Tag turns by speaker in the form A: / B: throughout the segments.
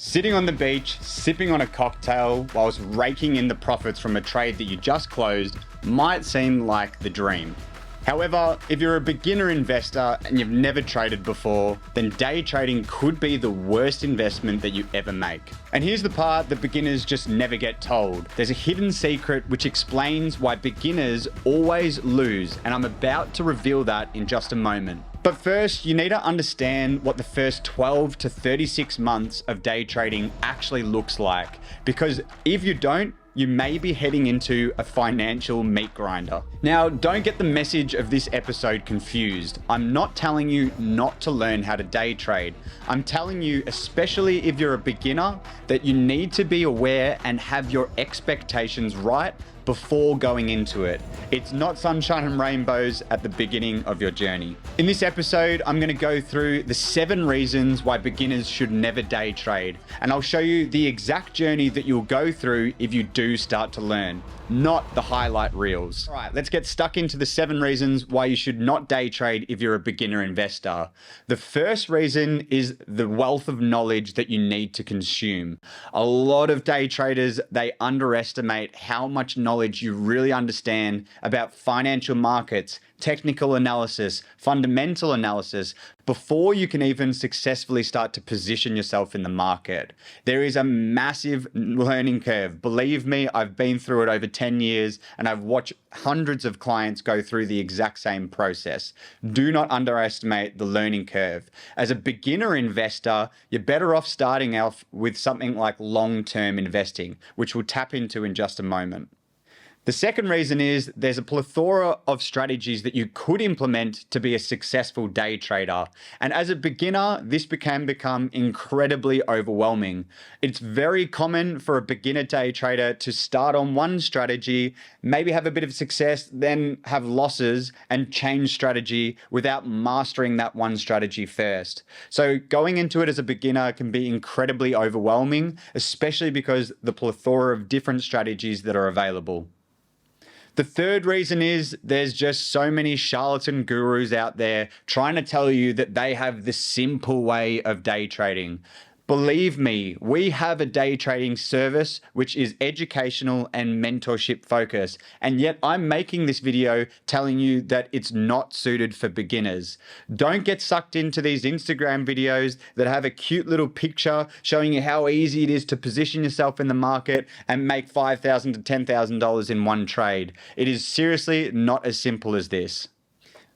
A: Sitting on the beach, sipping on a cocktail whilst raking in the profits from a trade that you just closed might seem like the dream. However, if you're a beginner investor and you've never traded before, then day trading could be the worst investment that you ever make. And here's the part that beginners just never get told. There's a hidden secret which explains why beginners always lose, and I'm about to reveal that in just a moment. But first, you need to understand what the first 12 to 36 months of day trading actually looks like, because if you don't, you may be heading into a financial meat grinder. Now, don't get the message of this episode confused. I'm not telling you not to learn how to day trade. I'm telling you, especially if you're a beginner, that you need to be aware and have your expectations right before going into it. It's not sunshine and rainbows at the beginning of your journey. In this episode, I'm going to go through the 7 reasons why beginners should never day trade, and I'll show you the exact journey that you'll go through if you do start to learn, not the highlight reels. All right, let's get stuck into the 7 reasons why you should not day trade if you're a beginner investor. The first reason is the wealth of knowledge that you need to consume. A lot of day traders, they underestimate how much knowledge you really understand about financial markets, technical analysis, fundamental analysis, before you can even successfully start to position yourself in the market. There is a massive learning curve. Believe me, I've been through it over 10 years and I've watched hundreds of clients go through the exact same process. Do not underestimate the learning curve. As a beginner investor, you're better off starting off with something like long-term investing, which we'll tap into in just a moment. The second reason is there's a plethora of strategies that you could implement to be a successful day trader. And as a beginner, this can become incredibly overwhelming. It's very common for a beginner day trader to start on one strategy, maybe have a bit of success, then have losses and change strategy without mastering that one strategy first. So going into it as a beginner can be incredibly overwhelming, especially because the plethora of different strategies that are available. The third reason is there's just so many charlatan gurus out there trying to tell you that they have the simple way of day trading. Believe me, we have a day trading service which is educational and mentorship focused, and yet I'm making this video telling you that it's not suited for beginners. Don't get sucked into these Instagram videos that have a cute little picture showing you how easy it is to position yourself in the market and make $5,000 to $10,000 in one trade. It is seriously not as simple as this.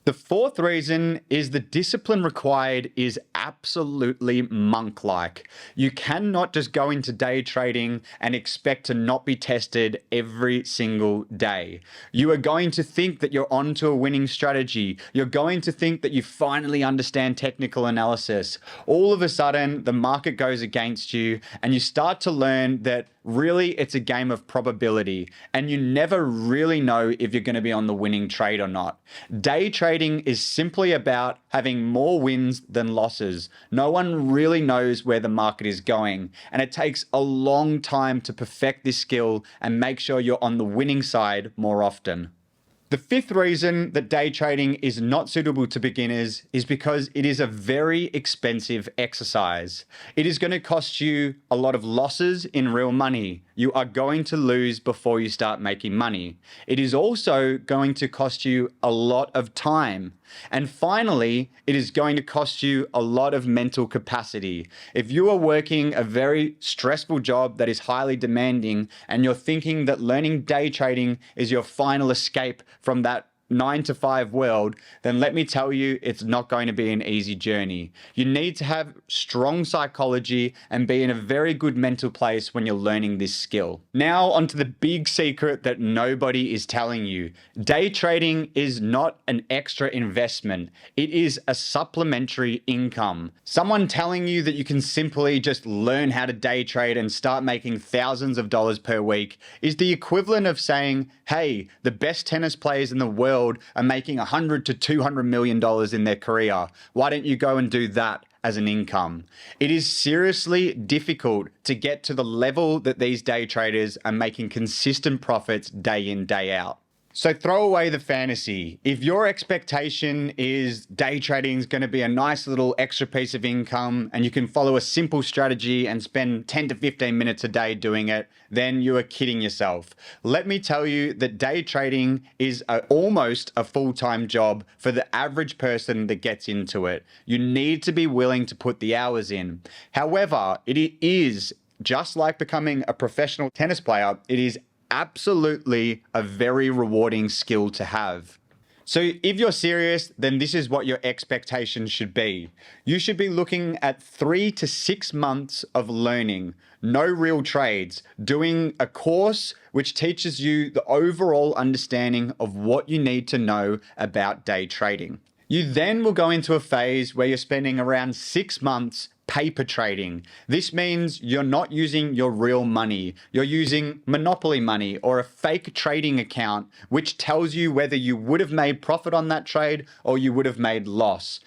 A: The fourth reason is the discipline required is absolutely monk-like. You cannot just go into day trading and expect to not be tested every single day. You are going to think that you're onto a winning strategy. You're going to think that you finally understand technical analysis. All of a sudden, the market goes against you and you start to learn that really it's a game of probability and you never really know if you're going to be on the winning trade or not. Day trading is simply about having more wins than losses. No one really knows where the market is going, and it takes a long time to perfect this skill and make sure you're on the winning side more often. The fifth reason that day trading is not suitable to beginners is because it is a very expensive exercise. It is going to cost you a lot of losses in real money. You are going to lose before you start making money. It is also going to cost you a lot of time. And finally, it is going to cost you a lot of mental capacity. If you are working a very stressful job that is highly demanding and you're thinking that learning day trading is your final escape from that 9-to-5 world, then let me tell you, it's not going to be an easy journey. You need to have strong psychology and be in a very good mental place when you're learning this skill. Now, onto the big secret that nobody is telling you. Day trading is not an extra investment. It is a supplementary income. Someone telling you that you can simply just learn how to day trade and start making thousands of dollars per week is the equivalent of saying, hey, the best tennis players in the world are making $100 to $200 million in their career. Why don't you go and do that as an income? It is seriously difficult to get to the level that these day traders are making consistent profits day in, day out. So throw away the fantasy. If your expectation is day trading is going to be a nice little extra piece of income and you can follow a simple strategy and spend 10 to 15 minutes a day doing it, then you are kidding yourself. Let me tell you that day trading is almost a full-time job for the average person that gets into it. You need to be willing to put the hours in. However, it is just like becoming a professional tennis player, it is absolutely a very rewarding skill to have. So if you're serious, then this is what your expectations should be. You should be looking at 3 to 6 months of learning, no real trades, doing a course which teaches you the overall understanding of what you need to know about day trading. You then will go into a phase where you're spending around 6 months paper trading. This means you're not using your real money. You're using monopoly money or a fake trading account, which tells you whether you would have made profit on that trade or you would have made loss.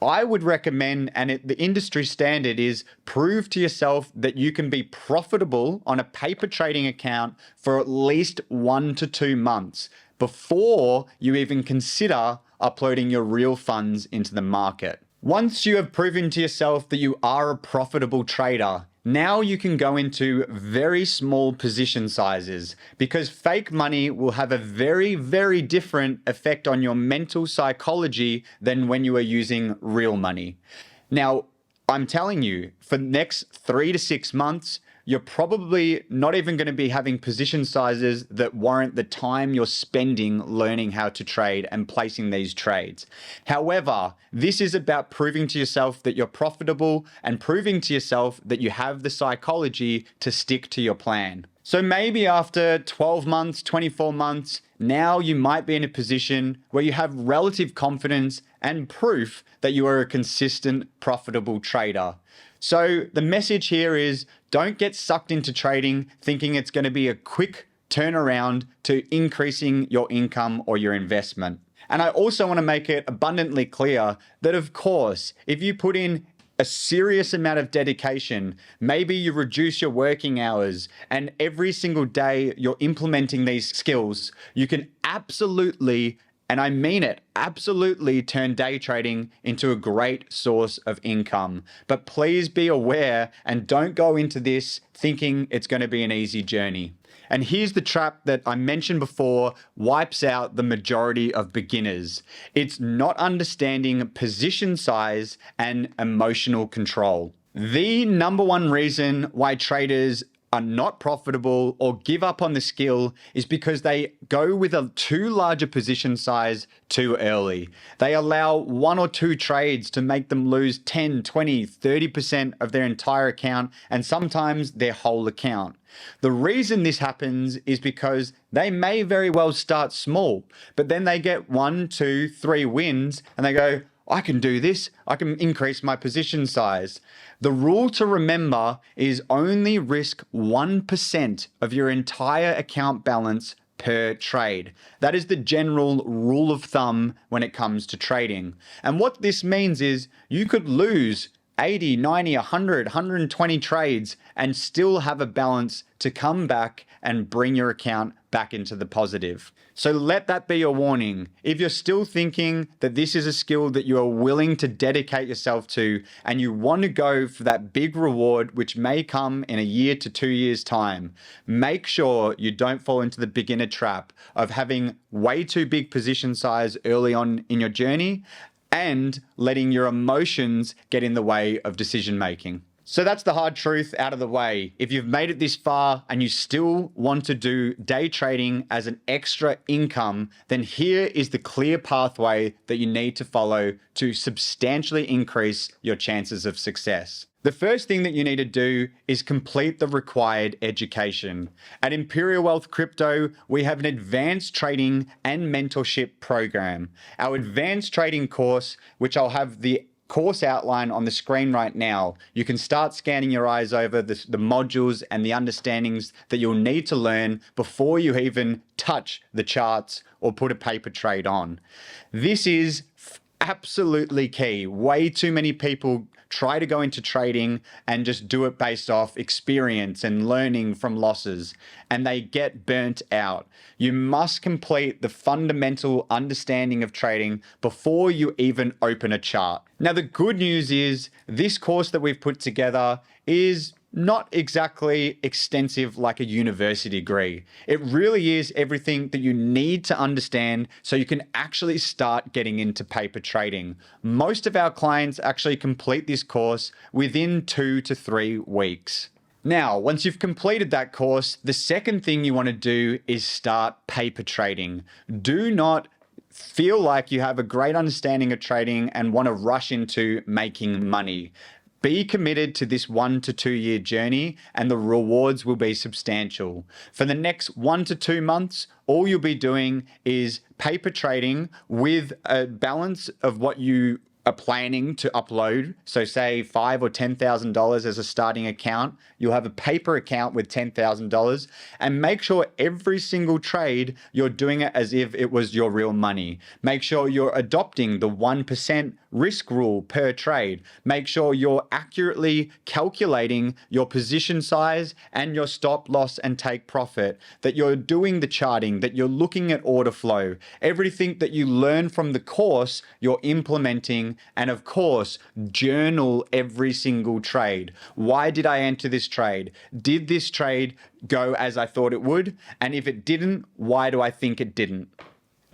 A: I would recommend, and the industry standard is, prove to yourself that you can be profitable on a paper trading account for at least 1 to 2 months before you even consider uploading your real funds into the market. Once you have proven to yourself that you are a profitable trader, now you can go into very small position sizes because fake money will have a very, very different effect on your mental psychology than when you are using real money. Now, I'm telling you, for the next 3 to 6 months, you're probably not even going to be having position sizes that warrant the time you're spending learning how to trade and placing these trades. However, this is about proving to yourself that you're profitable and proving to yourself that you have the psychology to stick to your plan. So maybe after 12 months, 24 months, now you might be in a position where you have relative confidence and proof that you are a consistent, profitable trader. So the message here is, don't get sucked into trading thinking it's going to be a quick turnaround to increasing your income or your investment. And I also want to make it abundantly clear that, of course, if you put in a serious amount of dedication, maybe you reduce your working hours, and every single day you're implementing these skills, you can absolutely, and I mean it, absolutely turn day trading into a great source of income. But please be aware and don't go into this thinking it's going to be an easy journey. And here's the trap that I mentioned before, wipes out the majority of beginners. It's not understanding position size and emotional control. The number one reason why traders are not profitable or give up on the skill is because they go with a too large a position size too early. They allow 1 or 2 trades to make them lose 10, 20, 30% of their entire account and sometimes their whole account. The reason this happens is because they may very well start small, but then they get 1, 2, 3 wins and they go, I can do this. I can increase my position size. The rule to remember is only risk 1% of your entire account balance per trade. That is the general rule of thumb when it comes to trading. And what this means is you could lose 80, 90, 100, 120 trades and still have a balance to come back and bring your account back into the positive. So let that be a warning. If you're still thinking that this is a skill that you are willing to dedicate yourself to and you want to go for that big reward, which may come in a year to 2 years' time, make sure you don't fall into the beginner trap of having way too big position size early on in your journey and letting your emotions get in the way of decision making. So that's the hard truth out of the way. If you've made it this far and you still want to do day trading as an extra income, then here is the clear pathway that you need to follow to substantially increase your chances of success. The first thing that you need to do is complete the required education. At Imperial Wealth Crypto, we have an advanced trading and mentorship program. Our advanced trading course, which I'll have the course outline on the screen right now, you can start scanning your eyes over the modules and the understandings that you'll need to learn before you even touch the charts or put a paper trade on. This is absolutely key. Way too many people try to go into trading and just do it based off experience and learning from losses, and they get burnt out. You must complete the fundamental understanding of trading before you even open a chart. Now, the good news is this course that we've put together is not exactly extensive like a university degree. It really is everything that you need to understand so you can actually start getting into paper trading. Most of our clients actually complete this course within 2 to 3 weeks. Now, once you've completed that course, the second thing you want to do is start paper trading. Do not feel like you have a great understanding of trading and want to rush into making money. Be committed to this 1 to 2 year journey and the rewards will be substantial. For the next 1 to 2 months, all you'll be doing is paper trading with a balance of what you are planning to upload. So say $5,000 or $10,000 as a starting account. You'll have a paper account with $10,000 and make sure every single trade you're doing it as if it was your real money. Make sure you're adopting the 1% risk rule per trade. Make sure you're accurately calculating your position size and your stop loss and take profit, that you're doing the charting, that you're looking at order flow. Everything that you learn from the course, you're implementing, and of course, journal every single trade. Why did I enter this trade? Did this trade go as I thought it would? And if it didn't, why do I think it didn't?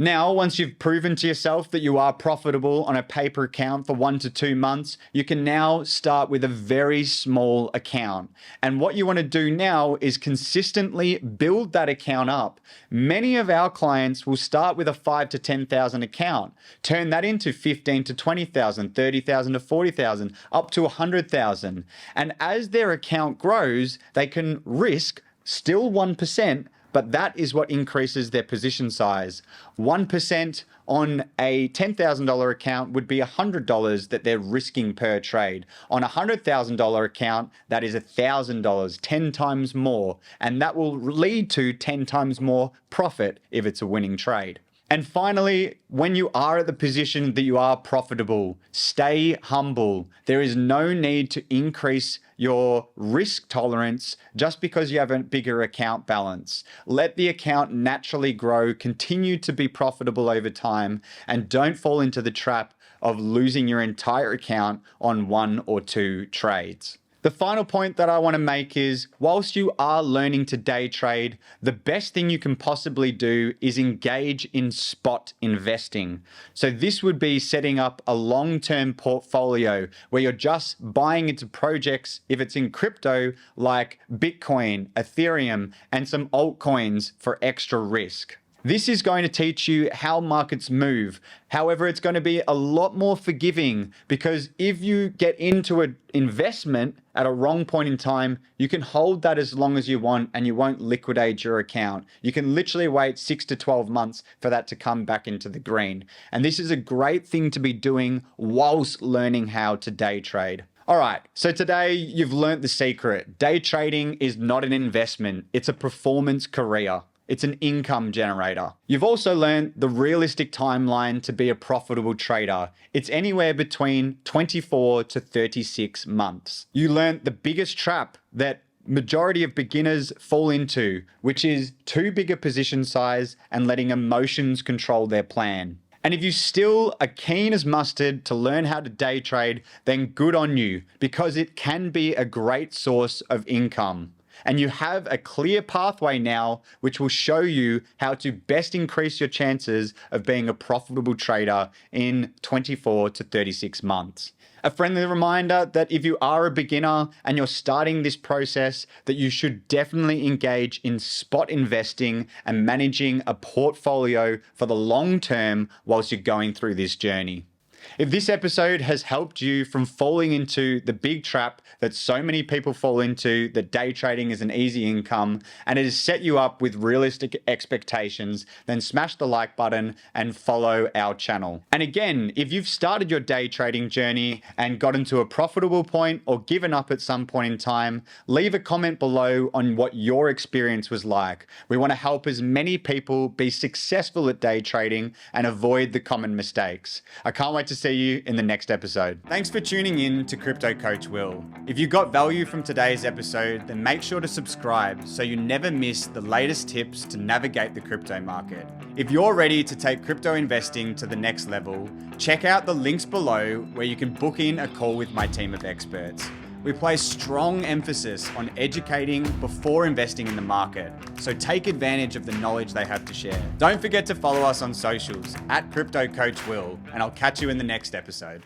A: Now, once you've proven to yourself that you are profitable on a paper account for 1 to 2 months, you can now start with a very small account. And what you want to do now is consistently build that account up. Many of our clients will start with a 5 to 10,000 account, turn that into 15 to 20,000, 30,000 to 40,000, up to 100,000. And as their account grows, they can risk still 1%, but that is what increases their position size. 1% on a $10,000 account would be $100 that they're risking per trade. On a $100,000 account, that is $1,000, 10 times more. And that will lead to 10 times more profit if it's a winning trade. And finally, when you are at the position that you are profitable, stay humble. There is no need to increase your risk tolerance just because you have a bigger account balance. Let the account naturally grow, continue to be profitable over time, and don't fall into the trap of losing your entire account on 1 or 2 trades. The final point that I want to make is, whilst you are learning to day trade, the best thing you can possibly do is engage in spot investing. So this would be setting up a long-term portfolio where you're just buying into projects, if it's in crypto, like Bitcoin, Ethereum, and some altcoins for extra risk. This is going to teach you how markets move. However, it's going to be a lot more forgiving because if you get into an investment at a wrong point in time, you can hold that as long as you want and you won't liquidate your account. You can literally wait 6 to 12 months for that to come back into the green. And this is a great thing to be doing whilst learning how to day trade. All right, so today you've learned the secret. Day trading is not an investment, it's a performance career. It's an income generator. You've also learned the realistic timeline to be a profitable trader. It's anywhere between 24 to 36 months. You learned the biggest trap that majority of beginners fall into, which is too big a position size and letting emotions control their plan. And if you still are keen as mustard to learn how to day trade, then good on you, because it can be a great source of income. And you have a clear pathway now, which will show you how to best increase your chances of being a profitable trader in 24 to 36 months. A friendly reminder that if you are a beginner and you're starting this process, that you should definitely engage in spot investing and managing a portfolio for the long term whilst you're going through this journey. If this episode has helped you from falling into the big trap that so many people fall into, that day trading is an easy income, and it has set you up with realistic expectations, then smash the like button and follow our channel. And again, if you've started your day trading journey and gotten to a profitable point or given up at some point in time, leave a comment below on what your experience was like. We want to help as many people be successful at day trading and avoid the common mistakes. I can't wait to see you in the next episode. Thanks for tuning in to Crypto Coach Will. If you got value from today's episode, then make sure to subscribe so you never miss the latest tips to navigate the crypto market. If you're ready to take crypto investing to the next level, check out the links below where you can book in a call with my team of experts. We place strong emphasis on educating before investing in the market, so take advantage of the knowledge they have to share. Don't forget to follow us on socials @CryptoCoachWill, and I'll catch you in the next episode.